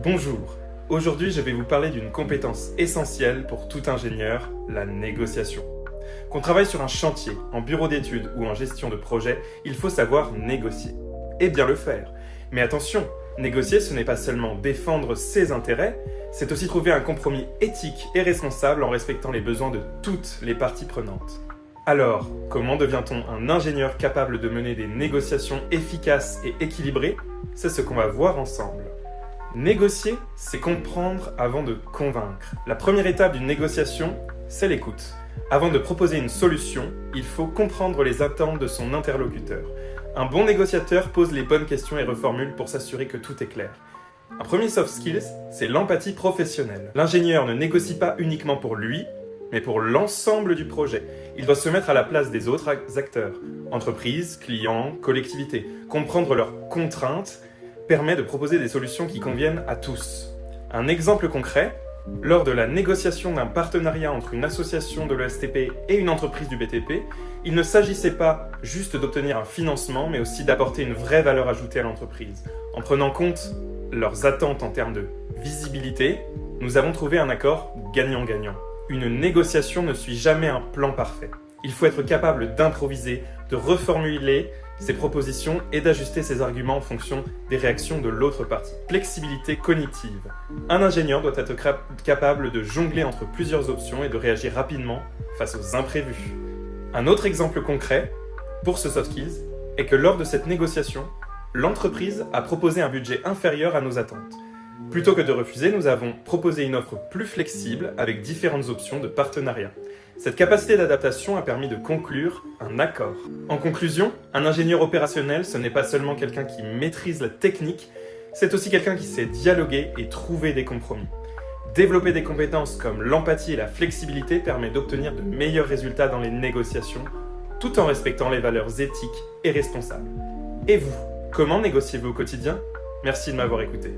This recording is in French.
Bonjour, aujourd'hui je vais vous parler d'une compétence essentielle pour tout ingénieur, la négociation. Qu'on travaille sur un chantier, en bureau d'études ou en gestion de projet, il faut savoir négocier. Et bien le faire. Mais attention, négocier ce n'est pas seulement défendre ses intérêts, c'est aussi trouver un compromis éthique et responsable en respectant les besoins de toutes les parties prenantes. Alors, comment devient-on un ingénieur capable de mener des négociations efficaces et équilibrées? C'est ce qu'on va voir ensemble. Négocier, c'est comprendre avant de convaincre. La première étape d'une négociation, c'est l'écoute. Avant de proposer une solution, il faut comprendre les attentes de son interlocuteur. Un bon négociateur pose les bonnes questions et reformule pour s'assurer que tout est clair. Un premier soft skills, c'est l'empathie professionnelle. L'ingénieur ne négocie pas uniquement pour lui, mais pour l'ensemble du projet. Il doit se mettre à la place des autres acteurs, entreprises, clients, collectivités. Comprendre leurs contraintes permet de proposer des solutions qui conviennent à tous. Un exemple concret, lors de la négociation d'un partenariat entre une association de l'ESTP et une entreprise du BTP, il ne s'agissait pas juste d'obtenir un financement, mais aussi d'apporter une vraie valeur ajoutée à l'entreprise. En prenant compte leurs attentes en termes de visibilité, nous avons trouvé un accord gagnant-gagnant. Une négociation ne suit jamais un plan parfait. Il faut être capable d'improviser, de reformuler ses propositions et d'ajuster ses arguments en fonction des réactions de l'autre partie. Flexibilité cognitive. Un ingénieur doit être capable de jongler entre plusieurs options et de réagir rapidement face aux imprévus. Un autre exemple concret pour ce soft skills est que lors de cette négociation, l'entreprise a proposé un budget inférieur à nos attentes. Plutôt que de refuser, nous avons proposé une offre plus flexible avec différentes options de partenariat. Cette capacité d'adaptation a permis de conclure un accord. En conclusion, un ingénieur opérationnel, ce n'est pas seulement quelqu'un qui maîtrise la technique, c'est aussi quelqu'un qui sait dialoguer et trouver des compromis. Développer des compétences comme l'empathie et la flexibilité permet d'obtenir de meilleurs résultats dans les négociations, tout en respectant les valeurs éthiques et responsables. Et vous, comment négociez-vous au quotidien? Merci de m'avoir écouté.